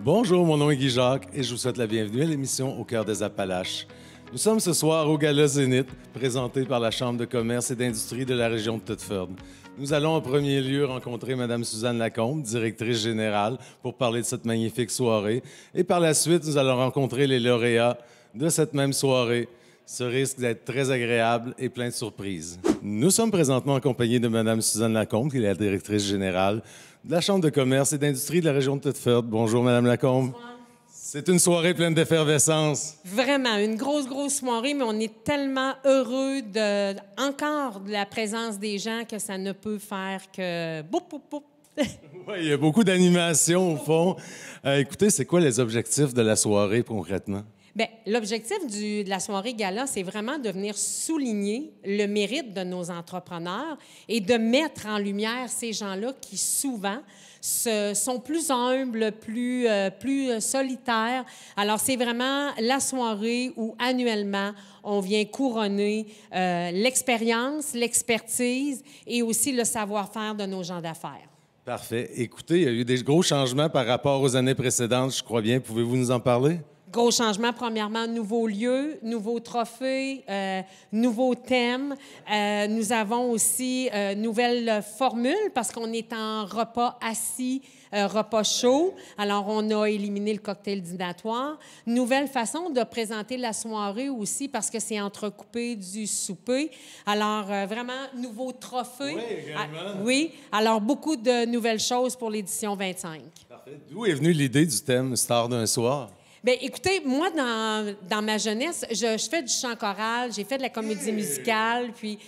Bonjour, mon nom est Guy Jacques et je vous souhaite la bienvenue à l'émission Au cœur des Appalaches. Nous sommes ce soir au Gala Zénith, présenté par la Chambre de commerce et d'industrie de la région de Thetford. Nous allons en premier lieu rencontrer Mme Suzanne Lacombe, directrice générale, pour parler de cette magnifique soirée. Et par la suite, nous allons rencontrer les lauréats de cette même soirée. Ce risque d'être très agréable et plein de surprises. Nous sommes présentement accompagnés de Mme Suzanne Lacombe, qui est la directrice générale de la Chambre de commerce et d'industrie de la région de Thetford. Bonjour, Mme Lacombe. Bonsoir. C'est une soirée pleine d'effervescence. Vraiment, une grosse soirée, mais on est tellement heureux encore de la présence des gens que ça ne peut faire que... Boup, boup, boup. Oui, il y a beaucoup d'animation au fond. Écoutez, c'est quoi les objectifs de la soirée concrètement? Bien, l'objectif de la soirée gala, c'est vraiment de venir souligner le mérite de nos entrepreneurs et de mettre en lumière ces gens-là qui, souvent, sont plus humbles, plus solitaires. Alors, c'est vraiment la soirée où, annuellement, on vient couronner l'expérience, l'expertise et aussi le savoir-faire de nos gens d'affaires. Parfait. Écoutez, il y a eu des gros changements par rapport aux années précédentes, je crois bien. Pouvez-vous nous en parler? Gros changement, premièrement, nouveaux lieux, nouveaux trophées, nouveaux thèmes. Nous avons aussi nouvelle formule parce qu'on est en repas assis, repas chaud. Alors, on a éliminé le cocktail dînatoire. Nouvelle façon de présenter la soirée aussi parce que c'est entrecoupé du souper. Alors, vraiment, nouveaux trophées. Oui, également. Oui. Alors, beaucoup de nouvelles choses pour l'édition 25. Parfait. D'où est venue l'idée du thème « Star d'un soir ». Bien, écoutez, moi, dans ma jeunesse, je fais du chant choral, j'ai fait de la comédie musicale, puis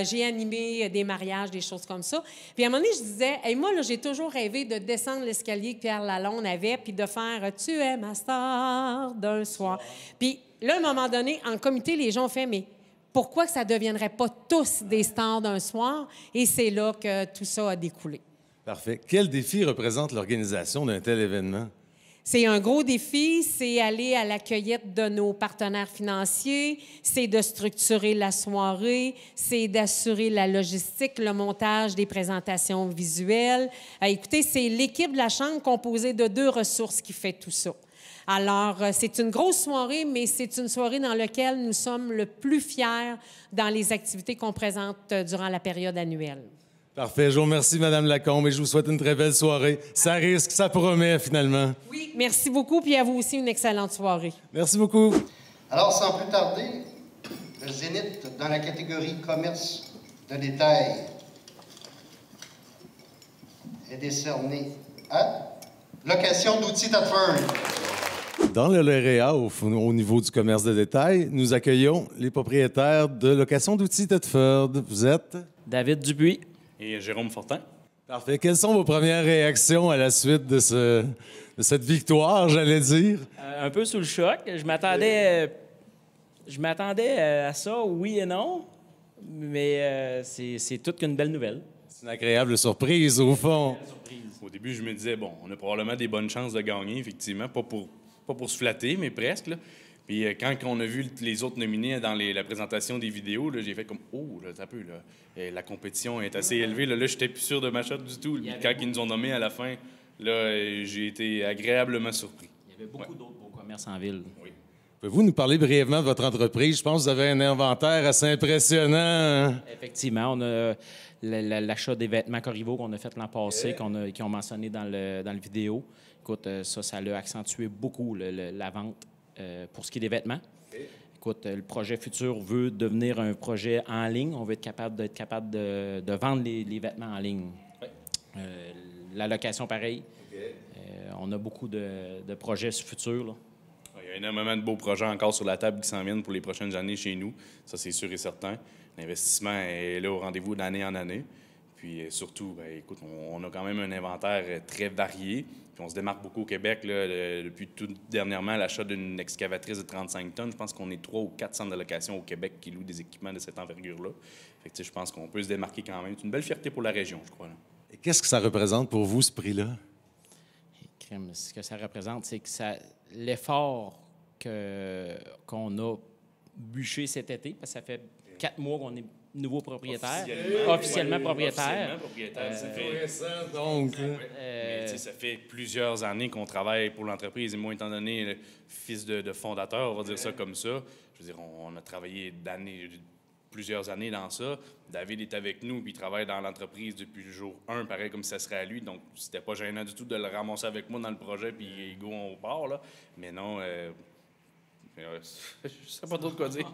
j'ai animé des mariages, des choses comme ça. Puis à un moment donné, je disais, hey, moi, là, j'ai toujours rêvé de descendre l'escalier que Pierre Lalonde avait, puis de faire « Tu es ma star d'un soir ». Puis là, à un moment donné, en comité, les gens ont fait « Mais pourquoi que ça ne deviendrait pas tous des stars d'un soir? » Et c'est là que tout ça a découlé. Parfait. Quel défi représente l'organisation d'un tel événement? C'est un gros défi, c'est aller à la cueillette de nos partenaires financiers, c'est de structurer la soirée, c'est d'assurer la logistique, le montage des présentations visuelles. Écoutez, c'est l'équipe de la Chambre composée de 2 ressources qui fait tout ça. Alors, c'est une grosse soirée, mais c'est une soirée dans laquelle nous sommes le plus fiers dans les activités qu'on présente durant la période annuelle. Parfait. Je vous remercie, Mme Lacombe, et je vous souhaite une très belle soirée. Ça risque, ça promet, finalement. Oui, merci beaucoup, puis à vous aussi, une excellente soirée. Merci beaucoup. Alors, sans plus tarder, le Zénith dans la catégorie commerce de détail est décerné à Location d'outils Thetford. Dans le lauréat, au niveau du commerce de détail, nous accueillons les propriétaires de Location d'outils Thetford. Vous êtes? David Dupuis. Et Jérôme Fortin. Parfait. Quelles sont vos premières réactions à la suite de cette victoire, j'allais dire? Un peu sous le choc. Je m'attendais à ça, oui et non, mais c'est toute qu'une belle nouvelle. C'est une agréable surprise, au fond. Au début, je me disais, bon, on a probablement des bonnes chances de gagner, effectivement. Pas pour se flatter, mais presque, là. Puis quand on a vu les autres nominés dans la présentation des vidéos, j'ai fait comme « Oh, là, ça peut, là. La compétition est assez élevée. » Là, j'étais plus sûr de ma shot du tout. Quand ils nous ont nommés à la fin, là, j'ai été agréablement surpris. Il y avait beaucoup d'autres beaux commerces en ville. Oui. Pouvez-vous nous parler brièvement de votre entreprise? Je pense que vous avez un inventaire assez impressionnant. Effectivement, on a l'achat des vêtements Corriveau qu'on a fait l'an passé, qu'ils ont mentionné dans le vidéo. Écoute, ça l'a accentué beaucoup, la vente. Pour ce qui est des vêtements. Écoute, le projet futur veut devenir un projet en ligne. On veut être capable de vendre les vêtements en ligne. La location, pareil. On a beaucoup de projets futurs, là. Il y a énormément de beaux projets encore sur la table qui s'en viennent pour les prochaines années chez nous. Ça, c'est sûr et certain. L'investissement est là au rendez-vous d'année en année. Puis surtout, bien, écoute, on a quand même un inventaire très varié. Puis on se démarque beaucoup au Québec. Là, depuis tout dernièrement, l'achat d'une excavatrice de 35 tonnes. Je pense qu'on est 3 ou 4 centres de location au Québec qui louent des équipements de cette envergure-là. Fait que, je pense qu'on peut se démarquer quand même. C'est une belle fierté pour la région, je crois. Là. Et qu'est-ce que ça représente pour vous, ce prix-là? Ce que ça représente, c'est que l'effort qu'on a bûché cet été, parce que ça fait 4 mois qu'on est nouveau propriétaire, Officiellement, officiellement propriétaire. Officiellement propriétaire. Ça fait- Intéressant, donc. Mais, tu sais, ça fait plusieurs années qu'on travaille pour l'entreprise. Et moi, étant donné le fils de fondateur, on va dire ça comme ça, je veux dire, on a travaillé plusieurs années dans ça. David est avec nous, puis il travaille dans l'entreprise depuis le jour 1, pareil comme si ça serait à lui. Donc, c'était pas gênant du tout de le ramasser avec moi dans le projet, puis go, on part, là. Mais non, je sais pas trop de quoi dire.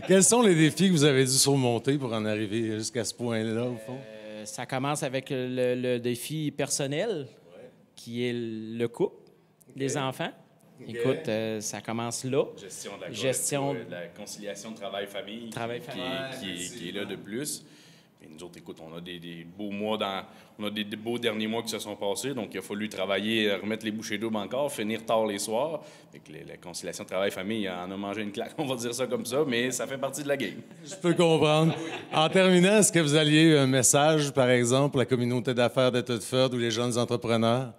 Quels sont les défis que vous avez dû surmonter pour en arriver jusqu'à ce point-là, au fond? Ça commence avec le défi personnel, qui est le couple, les enfants. Écoute, ça commence là. Gestion de la conciliation de travail-famille qui est là de plus. Et nous autres, écoute, on a des beaux mois on a des beaux derniers mois qui se sont passés, donc il a fallu travailler, remettre les bouchées doubles encore, finir tard les soirs. Fait que la conciliation travail-famille, on a mangé une claque, on va dire ça comme ça, mais ça fait partie de la game. Je peux comprendre. En terminant, est-ce que vous alliez un message, par exemple, pour la communauté d'affaires de Thetford ou les jeunes entrepreneurs?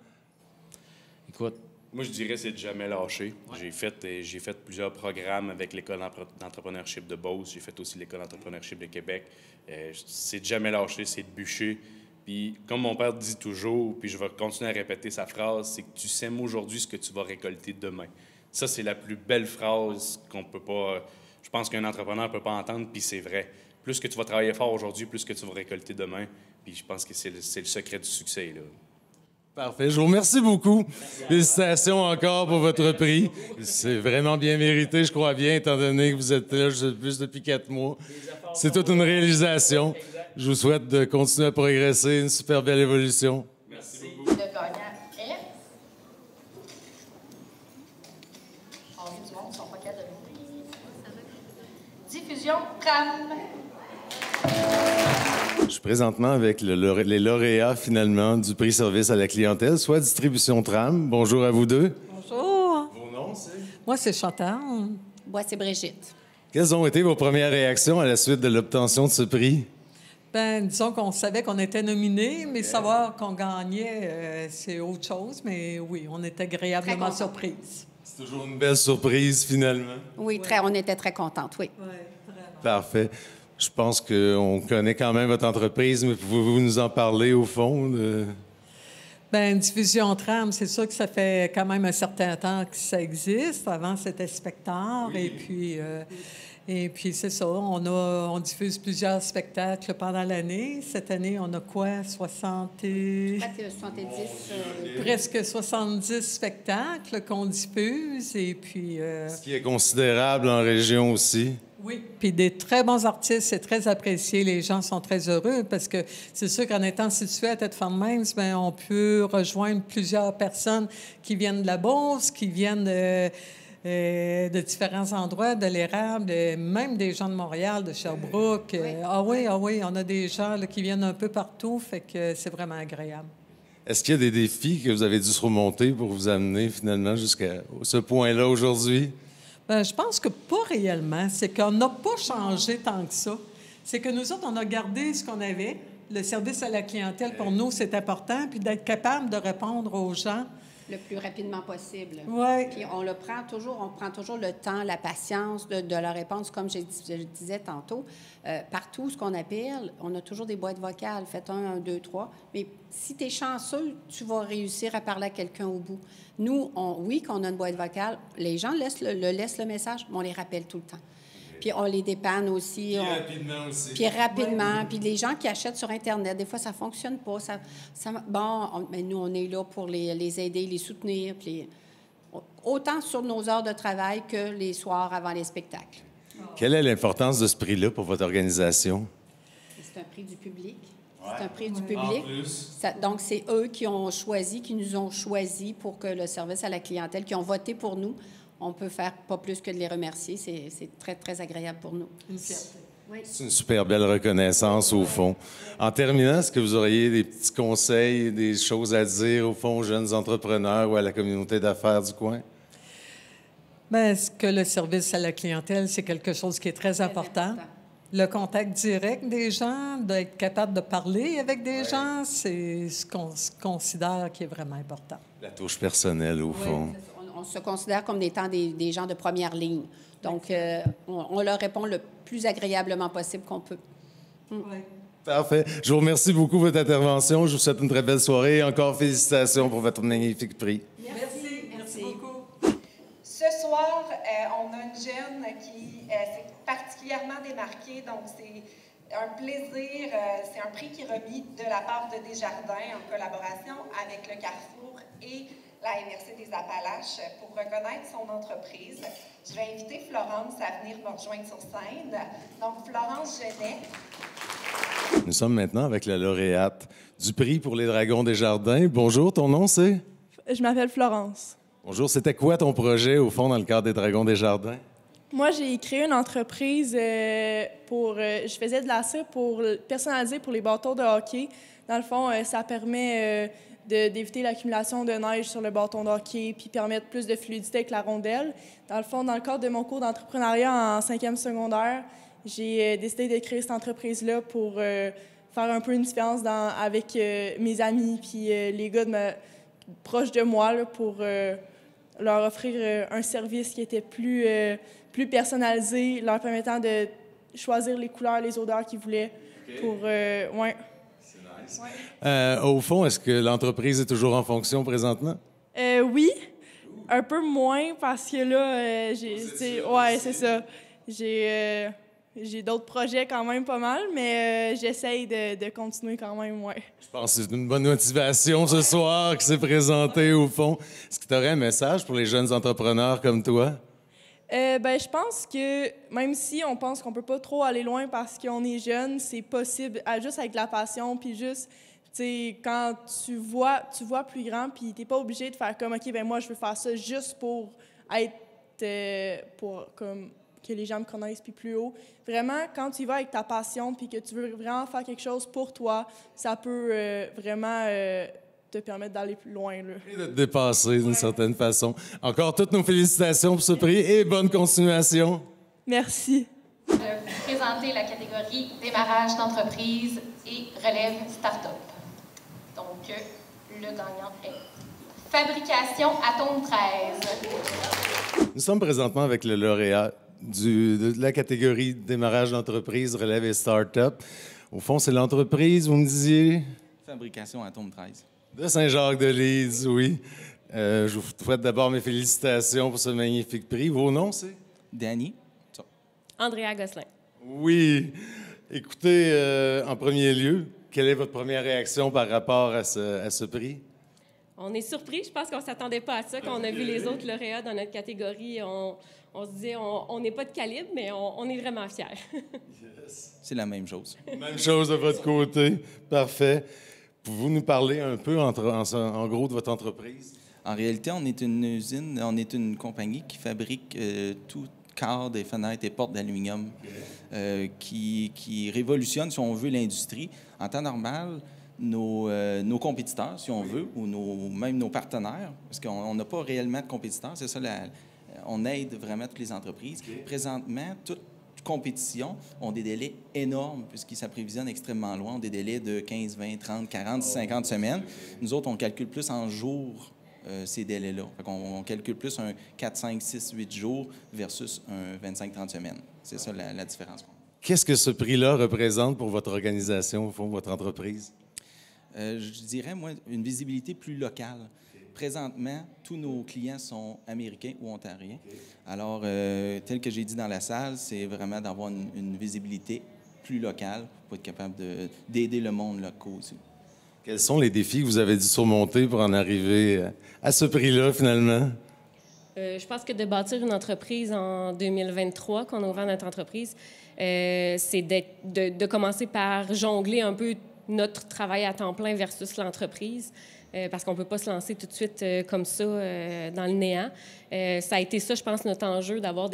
Écoute, Moi, je dirais c'est de jamais lâcher. J'ai fait plusieurs programmes avec l'École d'entrepreneurship de Beauce. J'ai fait aussi l'École d'entrepreneurship de Québec. C'est de jamais lâcher, c'est de bûcher. Puis, comme mon père dit toujours, puis je vais continuer à répéter sa phrase, c'est que tu sèmes aujourd'hui ce que tu vas récolter demain. Ça, c'est la plus belle phrase qu'on peut pas... Je pense qu'un entrepreneur ne peut pas entendre, puis c'est vrai. Plus que tu vas travailler fort aujourd'hui, plus que tu vas récolter demain. Puis je pense que c'est le secret du succès, là. Parfait. Je vous remercie beaucoup. Félicitations encore pour votre prix. C'est vraiment bien mérité, je crois bien, étant donné que vous êtes là juste depuis 4 mois. C'est toute une réalisation. Je vous souhaite de continuer à progresser, une super belle évolution. Merci beaucoup. Le gagnant est... Envie du monde, ils sont pas cadeaux. Diffusion Tram. Je suis présentement avec les lauréats, finalement, du prix service à la clientèle, soit Distribution Tram. Bonjour à vous deux. Bonjour. Vos noms, c'est? Moi, c'est Chantal. Moi, c'est Brigitte. Quelles ont été vos premières réactions à la suite de l'obtention de ce prix? Ben, disons qu'on savait qu'on était nominés, mais savoir qu'on gagnait, c'est autre chose. Mais oui, on était agréablement surprise. C'est toujours une belle surprise, finalement. Oui, on était très contentes, oui. Oui, vraiment. Parfait. Je pense qu'on connaît quand même votre entreprise, mais pouvez-vous nous en parler, au fond? Bien, Diffusion Tram, c'est sûr que ça fait quand même un certain temps que ça existe. Avant, c'était Spectacle. Oui. Et puis c'est ça, on diffuse plusieurs spectacles pendant l'année. Cette année, on a quoi? 70... Presque 70 spectacles qu'on diffuse. Et puis... Ce qui est considérable en région aussi. Oui, puis des très bons artistes, c'est très apprécié. Les gens sont très heureux parce que c'est sûr qu'en étant situé à Thetford-Mines, bien, on peut rejoindre plusieurs personnes qui viennent de la Beauce, qui viennent de différents endroits, de l'Érable, même des gens de Montréal, de Sherbrooke. Oui. Oui, on a des gens là, qui viennent un peu partout, fait que c'est vraiment agréable. Est-ce qu'il y a des défis que vous avez dû surmonter pour vous amener finalement jusqu'à ce point-là aujourd'hui? Bien, je pense que pas réellement. C'est qu'on n'a pas changé tant que ça. C'est que nous autres, on a gardé ce qu'on avait. Le service à la clientèle, pour nous, c'est important. Puis d'être capable de répondre aux gens. Le plus rapidement possible. Oui. Puis on prend toujours le temps, la patience de leur répondre. Comme je disais tantôt, partout, ce qu'on appelle, on a toujours des boîtes vocales. Faites 1, 2, 3. Mais si tu es chanceux, tu vas réussir à parler à quelqu'un au bout. Nous, oui, qu'on a une boîte vocale, les gens laissent le message, mais on les rappelle tout le temps. Puis on les dépanne aussi. Rapidement aussi. Puis rapidement. Puis les gens qui achètent sur Internet, des fois, ça ne fonctionne pas. Mais nous, on est là pour les aider, les soutenir. Puis autant sur nos heures de travail que les soirs avant les spectacles. Quelle est l'importance de ce prix-là pour votre organisation? C'est un prix du public. C'est un prix du public. En plus. Donc, c'est eux qui nous ont choisis pour que le service à la clientèle, qui ont voté pour nous. On peut faire pas plus que de les remercier. C'est très, très agréable pour nous. Une fierté. Oui. C'est une super belle reconnaissance, au fond. En terminant, est-ce que vous auriez des petits conseils, des choses à dire, au fond, aux jeunes entrepreneurs ou à la communauté d'affaires du coin? Bien, est-ce que le service à la clientèle, c'est quelque chose qui est très important? Le contact direct des gens, d'être capable de parler avec des gens, c'est ce qu'on considère qui est vraiment important. La touche personnelle, au fond. on se considère comme étant des gens de première ligne. Donc, on leur répond le plus agréablement possible qu'on peut. Oui. Parfait. Je vous remercie beaucoup pour votre intervention. Je vous souhaite une très belle soirée. Encore félicitations pour votre magnifique prix. Merci beaucoup. Ce soir, on a une jeune qui s'est particulièrement démarquée, donc c'est un plaisir, c'est un prix qui est remis de la part de Desjardins en collaboration avec le Carrefour et la MRC des Appalaches pour reconnaître son entreprise. Je vais inviter Florence à venir me rejoindre sur scène. Donc, Florence Genet. Nous sommes maintenant avec la lauréate du prix pour les Dragons Desjardins. Bonjour, ton nom c'est? Je m'appelle Florence. Bonjour, c'était quoi ton projet au fond dans le cadre des Dragons Desjardins? Moi, j'ai créé une entreprise je faisais de la cire personnalisée pour les bâtons de hockey. Dans le fond, ça permet d'éviter l'accumulation de neige sur le bâton de hockey puis permettre plus de fluidité avec la rondelle. Dans le fond, dans le cadre de mon cours d'entrepreneuriat en 5e secondaire, j'ai décidé de créer cette entreprise-là pour faire un peu une différence avec mes amis puis les gars proches de moi là, pour leur offrir un service qui était plus personnalisé, leur permettant de choisir les couleurs, les odeurs qu'ils voulaient. Okay. Ouais. C'est nice. Ouais. Au fond, est-ce que l'entreprise est toujours en fonction présentement? Oui, un peu moins parce que là, c'est ça. J'ai d'autres projets quand même pas mal, mais j'essaye de continuer quand même, ouais. Je pense que c'est une bonne motivation ce soir qui s'est présentée au fond. Est-ce que tu aurais un message pour les jeunes entrepreneurs comme toi? Je pense que même si on pense qu'on peut pas trop aller loin parce qu'on est jeune, c'est possible juste avec de la passion, puis juste, tu sais, quand tu vois plus grand, puis t'es pas obligé de faire comme, OK, moi, je veux faire ça juste pour être, comme que les gens me connaissent, puis plus haut. Vraiment, quand tu y vas avec ta passion, puis que tu veux vraiment faire quelque chose pour toi, ça peut vraiment te permettre d'aller plus loin. Là. Et de te dépasser d'une certaine façon. Encore toutes nos félicitations pour ce prix et bonne continuation. Merci. Je vais vous présenter la catégorie démarrage d'entreprise et relève start-up. Donc, le gagnant est Fabrication Atome 13. Nous sommes présentement avec le lauréat de la catégorie démarrage d'entreprise, relève et start-up. Au fond, c'est l'entreprise, vous me disiez? Fabrication Atome 13. De Saint-Jacques-de-Lise, oui. Je vous souhaite d'abord mes félicitations pour ce magnifique prix. Vos noms, c'est? Danny. Andrea Gosselin. Oui. Écoutez, en premier lieu, quelle est votre première réaction par rapport à ce prix? On est surpris. Je pense qu'on ne s'attendait pas à ça. Quand on a vu les autres lauréats dans notre catégorie, on se disait on n'est pas de calibre, mais on est vraiment fiers. Yes. C'est la même chose. Même chose de votre côté. Parfait. Pouvez-vous nous parler un peu, en gros, de votre entreprise? En réalité, on est une usine, on est une compagnie qui fabrique tout cadre des fenêtres et portes d'aluminium, qui révolutionne, si on veut, l'industrie. En temps normal, nos compétiteurs, si on veut, ou même nos partenaires, parce qu'on n'a pas réellement de compétiteurs, c'est ça, on aide vraiment toutes les entreprises. Okay. Présentement, toutes compétitions ont des délais énormes puisqu'ils s'apprévisionnent extrêmement loin, ont des délais de 15, 20, 30, 40, 50 semaines. Nous autres, on calcule plus en jours ces délais-là. On calcule plus un 4, 5, 6, 8 jours versus un 25, 30 semaines. C'est ça la différence. Qu'est-ce que ce prix-là représente pour votre organisation, au fond, votre entreprise? Je dirais, moi, une visibilité plus locale. Présentement, tous nos clients sont américains ou ontariens. Alors, tel que j'ai dit dans la salle, c'est vraiment d'avoir une visibilité plus locale pour être capable d'aider le monde local aussi. Quels sont les défis que vous avez dû surmonter pour en arriver à ce prix-là, finalement? Je pense que de bâtir une entreprise en 2023, qu'on a ouvert notre entreprise, c'est de commencer par jongler un peu notre travail à temps plein versus l'entreprise. Parce qu'on ne peut pas se lancer tout de suite comme ça dans le néant. Ça a été ça, je pense, notre enjeu, d'avoir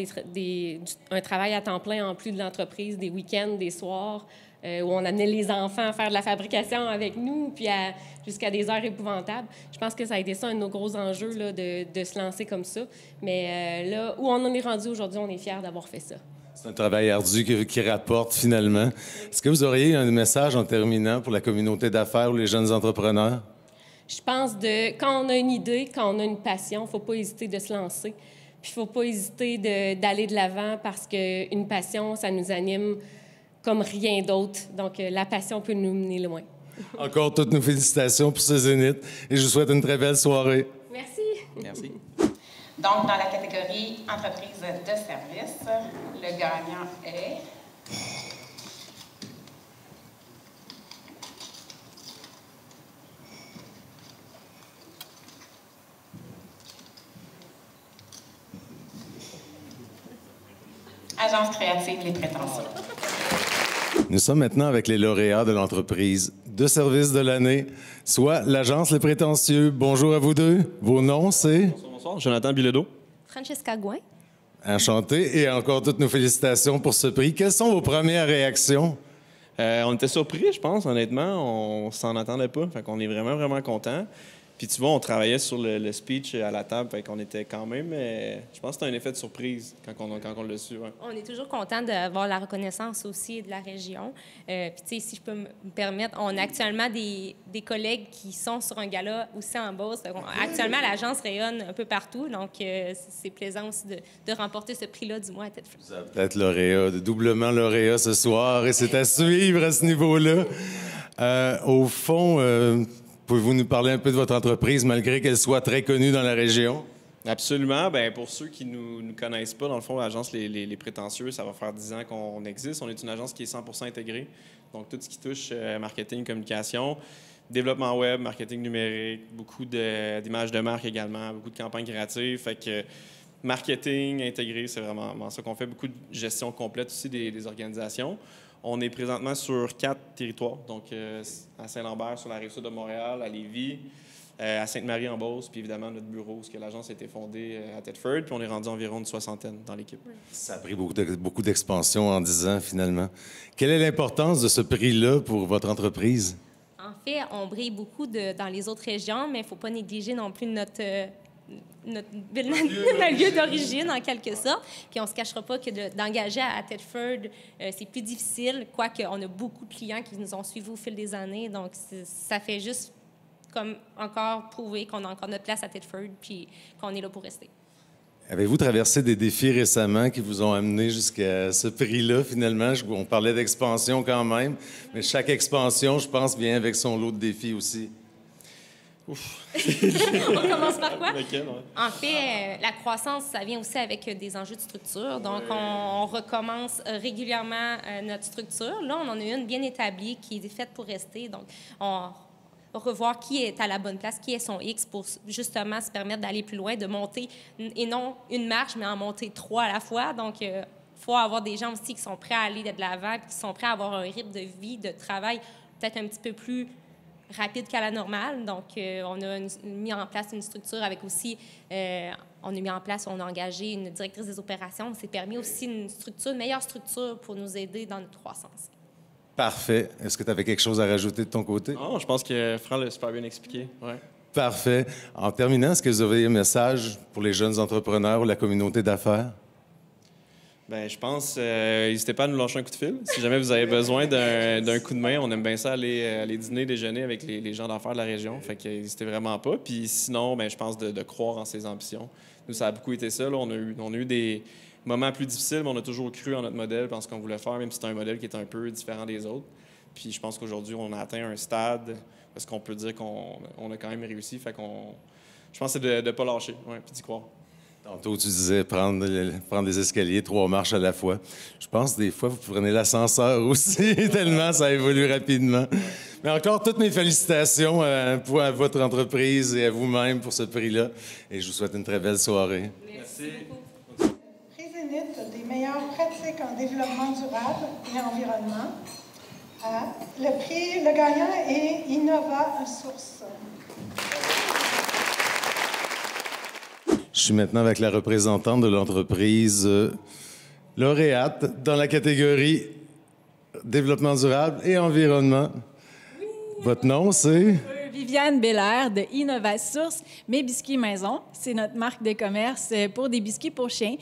un travail à temps plein en plus de l'entreprise, des week-ends, des soirs, où on amenait les enfants à faire de la fabrication avec nous, puis jusqu'à des heures épouvantables. Je pense que ça a été ça, un de nos gros enjeux, là, de se lancer comme ça. Mais là, où on en est rendu aujourd'hui, on est fiers d'avoir fait ça. C'est un travail ardu qui rapporte, finalement. Est-ce que vous auriez un message en terminant pour la communauté d'affaires ou les jeunes entrepreneurs? Je pense quand on a une idée, quand on a une passion, il ne faut pas hésiter de se lancer. Puis il ne faut pas hésiter d'aller de l'avant parce qu'une passion, ça nous anime comme rien d'autre. Donc, la passion peut nous mener loin. Encore toutes nos félicitations pour ce Zénith et je vous souhaite une très belle soirée. Merci. Merci. Donc, dans la catégorie entreprise de service, le gagnant est... Agence créative Les Prétentieux. Nous sommes maintenant avec les lauréats de l'entreprise de service de l'année, soit l'Agence Les Prétentieux. Bonjour à vous deux. Vos noms, c'est? Bonsoir, Jonathan Bilodeau. Francesca Gouin. Enchanté et encore toutes nos félicitations pour ce prix. Quelles sont vos premières réactions? On était surpris, je pense, honnêtement. On s'en attendait pas. Fait qu'on est vraiment, vraiment contents. Puis tu vois, on travaillait sur le speech à la table. Fait qu'on était quand même... je pense que c'était un effet de surprise quand on l'a su. Ouais. On est toujours content d'avoir la reconnaissance aussi de la région. Puis tu sais, si je peux me permettre, on a actuellement des collègues qui sont sur un gala aussi en Beauce. Actuellement, l'agence rayonne un peu partout. Donc, c'est plaisant aussi de remporter ce prix-là du mois à Tedford. Vous avez peut-être lauréat, doublement lauréat ce soir et c'est à suivre à ce niveau-là. Au fond... pouvez-vous nous parler un peu de votre entreprise, malgré qu'elle soit très connue dans la région? Absolument. Bien, pour ceux qui ne nous connaissent pas, dans le fond, l'agence les Prétentieux, ça va faire 10 ans qu'on existe. On est une agence qui est 100% intégrée. Donc, tout ce qui touche marketing, communication, développement web, marketing numérique, beaucoup d'images de marque également, beaucoup de campagnes créatives. Fait que marketing intégré, c'est vraiment ça qu'on fait. Beaucoup de gestion complète aussi des organisations. On est présentement sur 4 territoires, donc à Saint-Lambert, sur la Rive-Sud de Montréal, à Lévis, à Sainte-Marie en Beauce, puis évidemment notre bureau, parce que l'agence a été fondée à Tedford, puis on est rendu environ une 60aine dans l'équipe. Ça a pris beaucoup d'expansion en 10 ans, finalement. Quelle est l'importance de ce prix-là pour votre entreprise? En fait, on brille beaucoup dans les autres régions, mais il ne faut pas négliger non plus notre lieu d'origine, en quelque sorte. Puis on ne se cachera pas que d'engager à Tedford, c'est plus difficile, quoique on a beaucoup de clients qui nous ont suivis au fil des années. Donc, ça fait juste comme encore prouver qu'on a encore notre place à Tedford puis qu'on est là pour rester. Avez-vous traversé des défis récemment qui vous ont amené jusqu'à ce prix-là, finalement? On parlait d'expansion quand même, mais chaque expansion, je pense, vient avec son lot de défis aussi. Ouf. On commence par quoi? Lequel, ouais. En fait, la croissance, ça vient aussi avec des enjeux de structure. Donc, on recommence régulièrement notre structure. Là, on en a une bien établie qui est faite pour rester. Donc, on revoir qui est à la bonne place, qui est son X pour justement se permettre d'aller plus loin, de monter, et non une marche, mais en monter 3 à la fois. Donc, il faut avoir des gens aussi qui sont prêts à aller de l'avant, qui sont prêts à avoir un rythme de vie, de travail peut-être un petit peu plus rapide qu'à la normale. Donc, on a mis en place une structure avec aussi, on a engagé une directrice des opérations. On s'est permis aussi une meilleure structure pour nous aider dans notre croissance. Parfait. Est-ce que tu avais quelque chose à rajouter de ton côté? Non, je pense que Fran l'a super bien expliqué. Ouais. Parfait. En terminant, est-ce que vous avez un message pour les jeunes entrepreneurs ou la communauté d'affaires? Bien, je pense, n'hésitez pas à nous lâcher un coup de fil. Si jamais vous avez besoin d'un coup de main, on aime bien ça aller dîner, déjeuner avec les gens d'affaires de la région. Fait que n'hésitez vraiment pas. Puis sinon, bien, je pense de croire en ses ambitions. Nous, ça a beaucoup été ça. Là. On a eu des moments plus difficiles, mais on a toujours cru en notre modèle, en ce qu'on voulait faire, même si c'est un modèle qui est un peu différent des autres. Puis je pense qu'aujourd'hui, on a atteint un stade parce qu'on peut dire qu'on a quand même réussi. Fait je pense que c'est de ne pas lâcher, ouais, puis d'y croire. Tantôt, tu disais prendre des escaliers, 3 marches à la fois. Je pense des fois, vous prenez l'ascenseur aussi, tellement ça évolue rapidement. Mais encore, toutes mes félicitations à votre entreprise et à vous-même pour ce prix-là. Et je vous souhaite une très belle soirée. Merci. Prix Zénith des meilleures pratiques en développement durable et environnement. Le gagnant est Innova Source. Je suis maintenant avec la représentante de l'entreprise lauréate dans la catégorie développement durable et environnement. Oui. Votre nom, c'est? Viviane Belair de InnovaSource. Mes biscuits maison, c'est notre marque de commerce pour des biscuits pour chiens.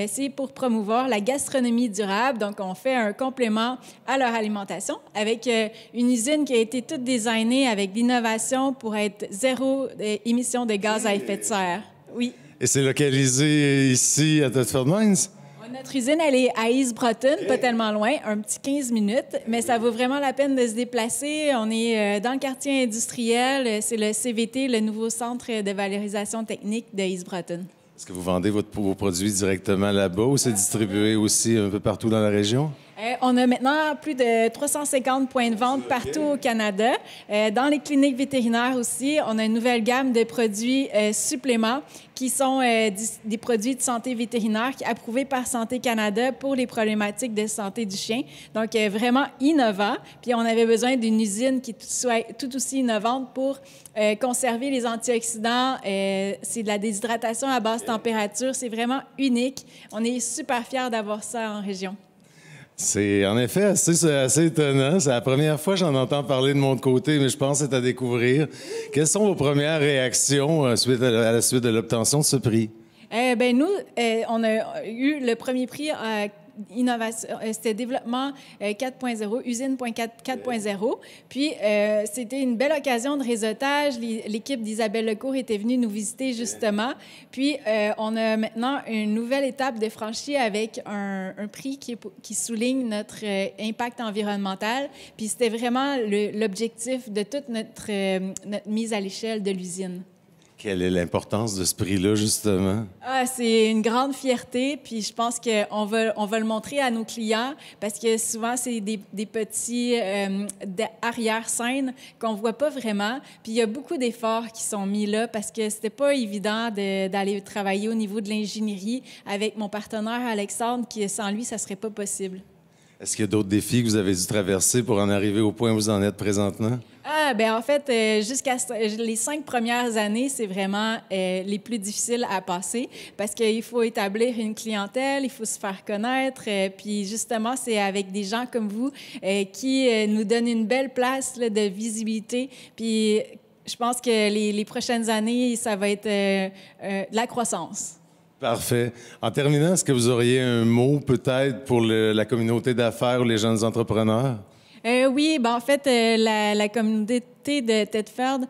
C'est pour promouvoir la gastronomie durable. Donc, on fait un complément à leur alimentation avec une usine qui a été toute designée avec l'innovation pour être zéro émission de gaz à effet de serre. Oui. Et c'est localisé ici à Thetford Mines? Notre usine, elle est à East Broughton, pas tellement loin, un petit 15 minutes, mais ça vaut vraiment la peine de se déplacer. On est dans le quartier industriel, c'est le CVT, le nouveau centre de valorisation technique de East Broughton. Est-ce que vous vendez vos produits directement là-bas ou c'est distribué aussi un peu partout dans la région? On a maintenant plus de 350 points de vente partout au Canada. Dans les cliniques vétérinaires aussi, on a une nouvelle gamme de produits suppléments qui sont des produits de santé vétérinaire approuvés par Santé Canada pour les problématiques de santé du chien. Donc, vraiment innovant. Puis, on avait besoin d'une usine qui soit tout aussi innovante pour conserver les antioxydants. C'est de la déshydratation à basse température. C'est vraiment unique. On est super fiers d'avoir ça en région. C'est en effet assez étonnant. C'est la première fois que j'en entends parler de mon côté, mais je pense que c'est à découvrir. Quelles sont vos premières réactions à la suite de l'obtention de ce prix? Nous, on a eu le premier prix innovation, c'était développement 4.0, usine 4.0. Puis, c'était une belle occasion de réseautage. L'équipe d'Isabelle Lecourt était venue nous visiter, justement. Puis, on a maintenant une nouvelle étape de franchie avec un prix qui souligne notre impact environnemental. Puis, c'était vraiment l'objectif de toute notre mise à l'échelle de l'usine. Quelle est l'importance de ce prix-là, justement? C'est une grande fierté, puis je pense qu'on va le montrer à nos clients parce que souvent, c'est des petits arrière-scènes qu'on ne voit pas vraiment. Puis il y a beaucoup d'efforts qui sont mis là parce que c'était pas évident d'aller travailler au niveau de l'ingénierie avec mon partenaire Alexandre, qui sans lui, ça serait pas possible. Est-ce qu'il y a d'autres défis que vous avez dû traverser pour en arriver au point où vous en êtes présentement? En fait, jusqu'à les 5 premières années, c'est vraiment les plus difficiles à passer parce qu'il faut établir une clientèle, il faut se faire connaître. Puis justement, c'est avec des gens comme vous qui nous donnent une belle place là, de visibilité. Puis je pense que les prochaines années, ça va être de la croissance. Parfait. En terminant, est-ce que vous auriez un mot peut-être pour la communauté d'affaires ou les jeunes entrepreneurs? Oui, en fait, la communauté de Thetford,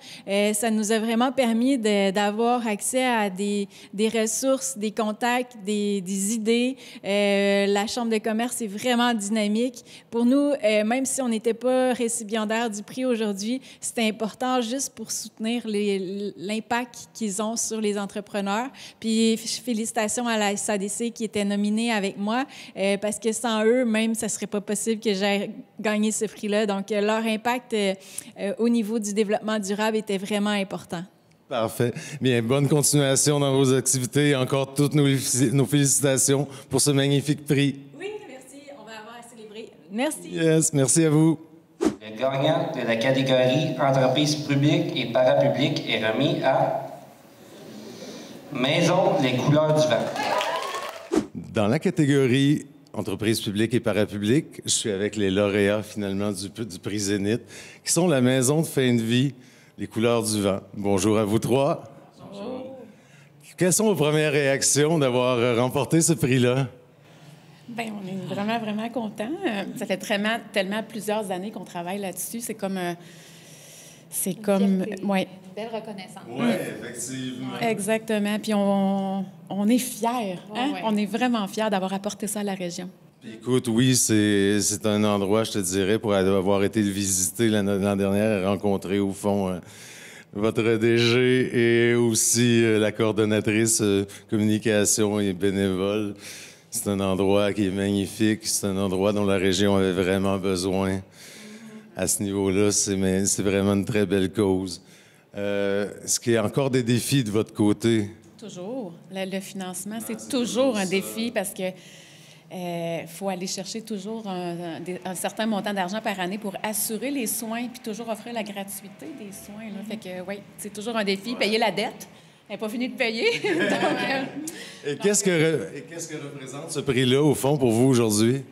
ça nous a vraiment permis d'avoir accès à des ressources, des contacts, des idées. La Chambre de commerce est vraiment dynamique. Pour nous, même si on n'était pas récipiendaire du prix aujourd'hui, c'était important juste pour soutenir l'impact qu'ils ont sur les entrepreneurs. Puis félicitations à la SADC qui était nominée avec moi, parce que sans eux, même, ça ne serait pas possible que j'aie gagné ce prix-là. Donc, leur impact au niveau du développement durable était vraiment important. Parfait. Bien, bonne continuation dans vos activités et encore toutes nos félicitations pour ce magnifique prix. Oui, merci. On va avoir à célébrer. Merci. Yes, merci à vous. Le gagnant de la catégorie entreprise publique et parapublique est remis à Maison Les Couleurs du Vent. Dans la catégorie entreprises publiques et parapubliques, je suis avec les lauréats, finalement, du prix Zénith, qui sont la maison de fin de vie, Les Couleurs du Vent. Bonjour à vous trois. Bonjour. Quelles sont vos premières réactions d'avoir remporté ce prix-là? Bien, on est vraiment, vraiment contents. Ça fait tellement plusieurs années qu'on travaille là-dessus. C'est comme... Ouais. Une belle reconnaissance. Oui, effectivement. Exactement. Puis on est fiers. Hein? Ouais. On est vraiment fiers d'avoir apporté ça à la région. Puis écoute, oui, c'est un endroit, je te dirais, pour avoir été le visiter l'an dernier et rencontrer, au fond, votre DG et aussi la coordonnatrice communication et bénévole. C'est un endroit qui est magnifique. C'est un endroit dont la région avait vraiment besoin. À ce niveau-là, c'est vraiment une très belle cause. Est-ce qu'il y a encore des défis de votre côté? Toujours. Le financement, c'est toujours un défi parce que faut aller chercher toujours un certain montant d'argent par année pour assurer les soins puis toujours offrir la gratuité des soins. Là. Fait que, oui, c'est toujours un défi. Payer la dette. Elle n'est pas finie de payer. Et qu'est-ce que représente ce prix-là, au fond, pour vous aujourd'hui?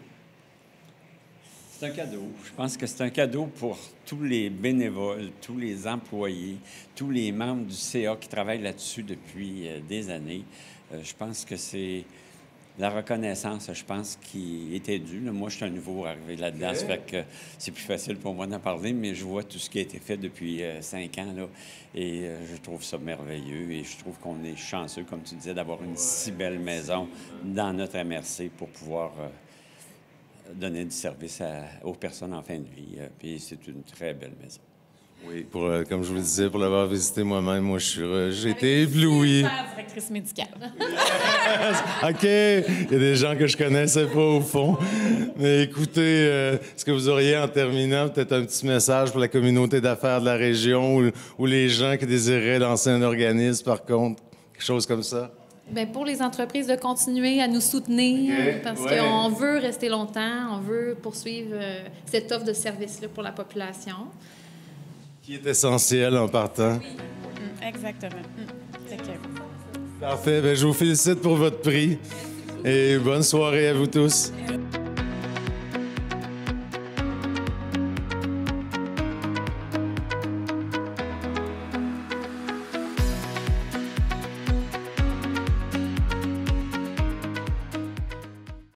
C'est un cadeau. Je pense que c'est un cadeau pour tous les bénévoles, tous les employés, tous les membres du CA qui travaillent là-dessus depuis des années. Je pense que c'est la reconnaissance, je pense, qui était due. Là, moi, je suis un nouveau arrivé là-dedans, ça fait que c'est plus facile pour moi d'en parler, mais je vois tout ce qui a été fait depuis 5 ans, là, et je trouve ça merveilleux, et je trouve qu'on est chanceux, comme tu disais, d'avoir une si belle maison dans notre MRC pour pouvoir donner du service aux personnes en fin de vie. Puis c'est une très belle maison. Oui, comme je vous le disais, pour l'avoir visité moi-même, moi, j'ai été ébloui. Directrice médicale. OK, il y a des gens que je connaissais pas au fond. Mais écoutez, est-ce que vous auriez, en terminant, peut-être un petit message pour la communauté d'affaires de la région ou les gens qui désiraient lancer un organisme, par contre, quelque chose comme ça? Bien, pour les entreprises, de continuer à nous soutenir parce qu'on veut rester longtemps, on veut poursuivre cette offre de service-là pour la population. Qui est essentiel en partant. Oui. Exactement. Parfait. Bien, je vous félicite pour votre prix et bonne soirée à vous tous.